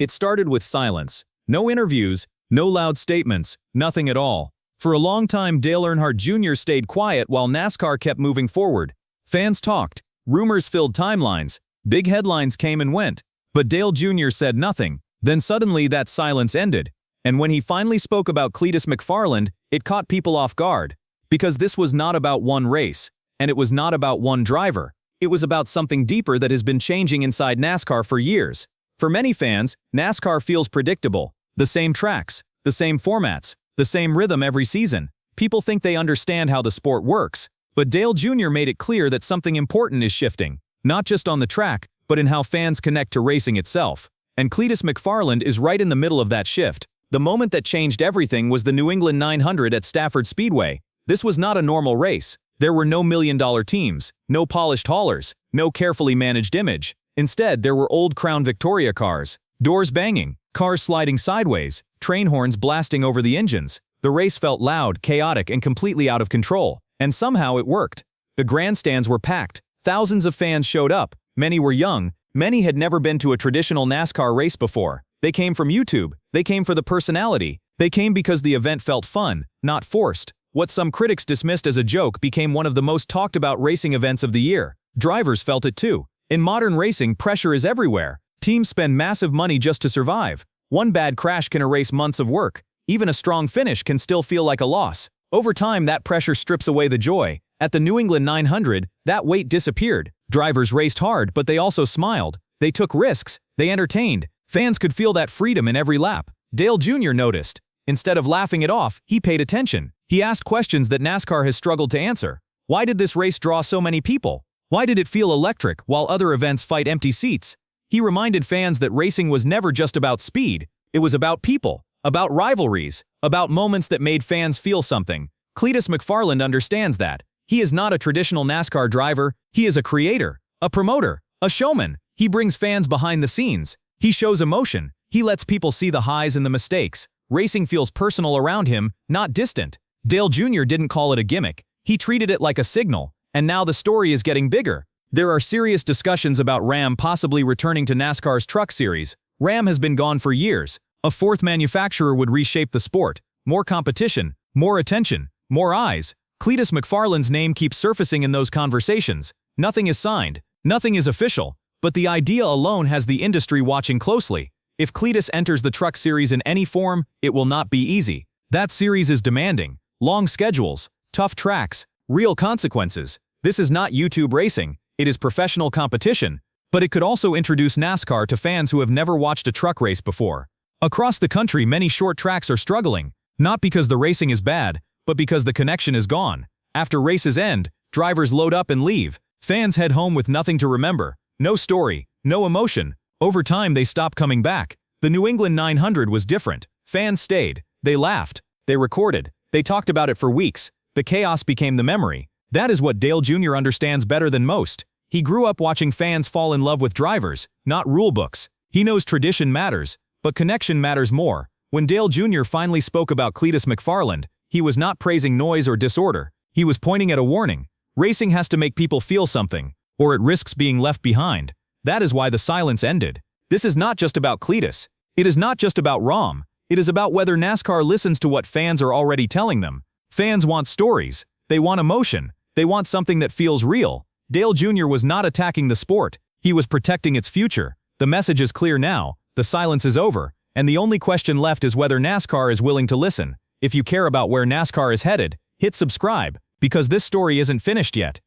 It started with silence. No interviews, no loud statements, nothing at all. For a long time, Dale Earnhardt Jr. stayed quiet while NASCAR kept moving forward. Fans talked, rumors filled timelines, big headlines came and went. But Dale Jr. said nothing. Then suddenly that silence ended. And when he finally spoke about Cleetus McFarland, it caught people off guard. Because this was not about one race, and it was not about one driver. It was about something deeper that has been changing inside NASCAR for years. For many fans, NASCAR feels predictable. The same tracks, the same formats, the same rhythm every season. People think they understand how the sport works. But Dale Jr. made it clear that something important is shifting. Not just on the track, but in how fans connect to racing itself. And Cleetus McFarland is right in the middle of that shift. The moment that changed everything was the New England 900 at Stafford Speedway. This was not a normal race. There were no million-dollar teams, no polished haulers, no carefully managed image. Instead, there were old Crown Victoria cars, doors banging, cars sliding sideways, train horns blasting over the engines. The race felt loud, chaotic, and completely out of control. And somehow it worked. The grandstands were packed. Thousands of fans showed up. Many were young. Many had never been to a traditional NASCAR race before. They came from YouTube. They came for the personality. They came because the event felt fun, not forced. What some critics dismissed as a joke became one of the most talked about racing events of the year. Drivers felt it too. In modern racing, pressure is everywhere. Teams spend massive money just to survive. One bad crash can erase months of work. Even a strong finish can still feel like a loss. Over time, that pressure strips away the joy. At the New England 900, that weight disappeared. Drivers raced hard, but they also smiled. They took risks. They entertained. Fans could feel that freedom in every lap. Dale Jr. noticed. Instead of laughing it off, he paid attention. He asked questions that NASCAR has struggled to answer. Why did this race draw so many people? Why did it feel electric while other events fight empty seats? He reminded fans that racing was never just about speed. It was about people, about rivalries, about moments that made fans feel something. Cleetus McFarland understands that. He is not a traditional NASCAR driver. He is a creator, a promoter, a showman. He brings fans behind the scenes. He shows emotion. He lets people see the highs and the mistakes. Racing feels personal around him, not distant. Dale Jr. didn't call it a gimmick. He treated it like a signal. And now the story is getting bigger. There are serious discussions about Ram possibly returning to NASCAR's Truck Series. Ram has been gone for years. A fourth manufacturer would reshape the sport. More competition, more attention, more eyes. Cleetus McFarland's name keeps surfacing in those conversations. Nothing is signed. Nothing is official. But the idea alone has the industry watching closely. If Cleetus enters the Truck Series in any form, it will not be easy. That series is demanding. Long schedules, tough tracks, real consequences. This is not YouTube racing. It is professional competition. But it could also introduce NASCAR to fans who have never watched a truck race before. Across the country, many short tracks are struggling. Not because the racing is bad, but because the connection is gone. After races end, drivers load up and leave. Fans head home with nothing to remember. No story, no emotion. Over time, they stop coming back. The New England 900 was different. Fans stayed. They laughed. They recorded. They talked about it for weeks. The chaos became the memory. That is what Dale Jr. understands better than most. He grew up watching fans fall in love with drivers, not rule books. He knows tradition matters, but connection matters more. When Dale Jr. finally spoke about Cleetus McFarland, he was not praising noise or disorder. He was pointing at a warning. Racing has to make people feel something, or it risks being left behind. That is why the silence ended. This is not just about Cleetus. It is not just about Rom. It is about whether NASCAR listens to what fans are already telling them. Fans want stories. They want emotion. They want something that feels real. Dale Jr. was not attacking the sport. He was protecting its future. The message is clear now. The silence is over. And the only question left is whether NASCAR is willing to listen. If you care about where NASCAR is headed, hit subscribe, because this story isn't finished yet.